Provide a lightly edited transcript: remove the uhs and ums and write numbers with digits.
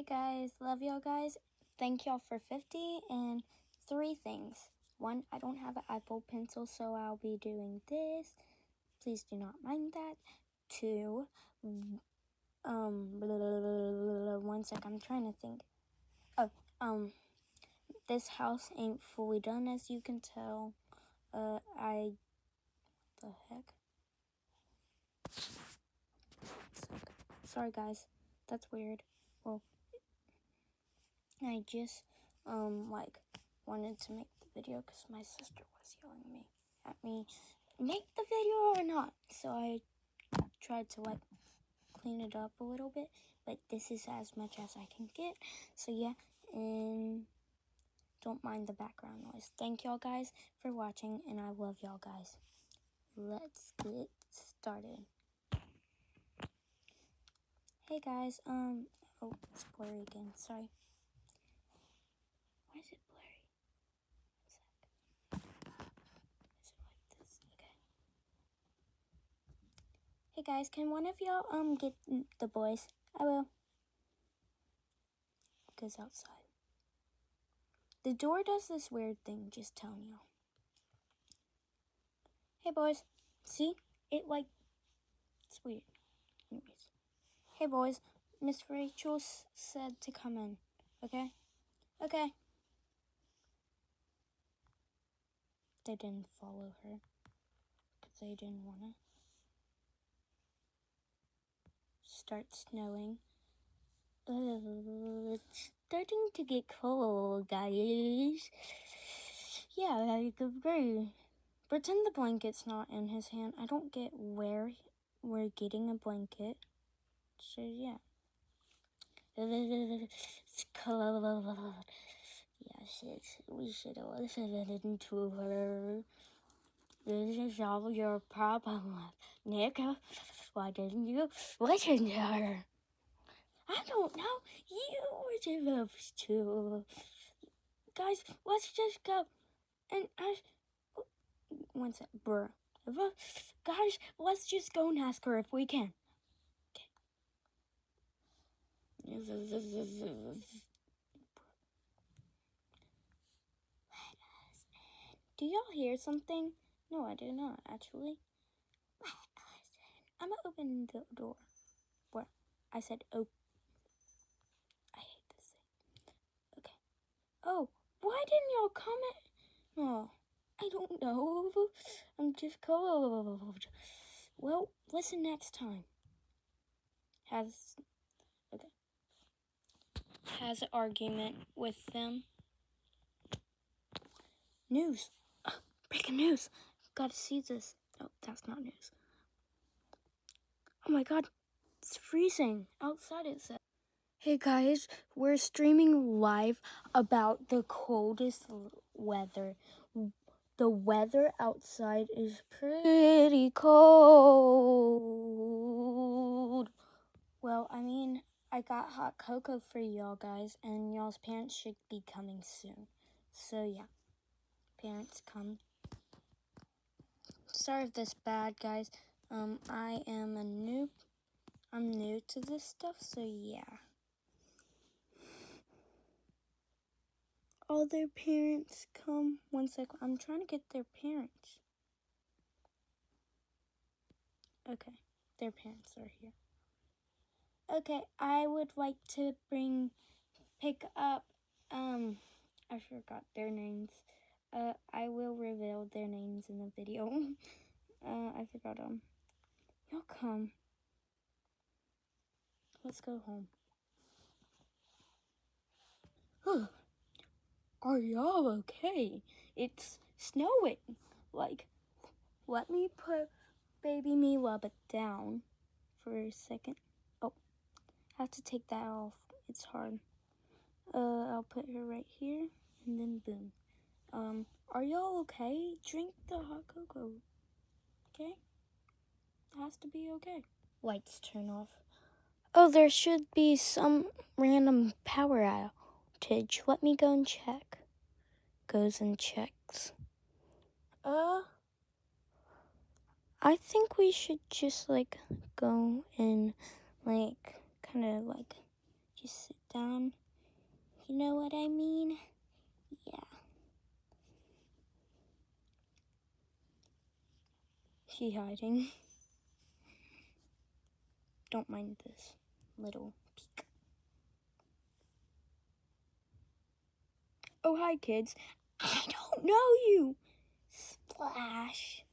Hey guys, love y'all guys. Thank y'all for 50 and 3 things. 1, I don't have an Apple Pencil, so I'll be doing this. Please do not mind that. 2, one sec, I'm trying to think. This house ain't fully done, as you can tell. The heck? Sorry guys, that's weird. Well, I just, wanted to make the video because my sister was yelling at me, make the video or not. So I tried to, clean it up a little bit, but this is as much as I can get. So yeah, and don't mind the background noise. Thank y'all guys for watching, and I love y'all guys. Let's get started. Hey guys, oh, it's blurry again, sorry. Why is it blurry? One sec. Is it like this? Okay. Hey guys, can one of y'all, get the boys? I will. Goes outside. The door does this weird thing, just telling y'all. Hey boys, see? It's weird. Anyways. Hey boys, Miss Rachel said to come in, okay? Okay. They didn't follow her, because they didn't want to. Start snowing. It's starting to get cold, guys. Yeah, I agree. Pretend the blanket's not in his hand. I don't get where we're getting a blanket. So, yeah. It's cold. Yes, we should have listened to her. This is all your problem, Nick. Why didn't you listen to her? I don't know. You were supposed to. Guys, let's just go. And one sec, bruh. Guys, let's just go and ask her if we can. Okay. Do y'all hear something? No, I do not, actually. I'm gonna open the door. Where? I said open. I hate this thing. Okay. Oh, why didn't y'all comment? Oh, I don't know. I'm just cold. Well, listen next time. Has an argument with them. News. Breaking news. Gotta see this. Oh, that's not news. Oh my god. It's freezing. Outside it says. Hey guys, we're streaming live about the coldest weather. The weather outside is pretty cold. Well, I mean, I got hot cocoa for y'all guys, and y'all's parents should be coming soon. So yeah, parents come. Sorry if this bad, guys. I am a noob. I'm new to this stuff, so yeah. All their parents come. One second, I'm trying to get their parents. Okay, their parents are here. Okay, I would like to pick up, I forgot their names. I will reveal their names in the video. I forgot them. Y'all come. Let's go home. Are y'all okay? It's snowing. Let me put baby Mila down for a second. Oh, I have to take that off. It's hard. I'll put her right here, and then boom. Are y'all okay? Drink the hot cocoa, okay? It has to be okay. Lights turn off. Oh, there should be some random power outage. Let me go and check. Goes and checks. I think we should just, go and, just sit down. You know what I mean? Yeah. She hiding. Don't mind this little peek. Oh, hi, kids. I don't know you. Splash.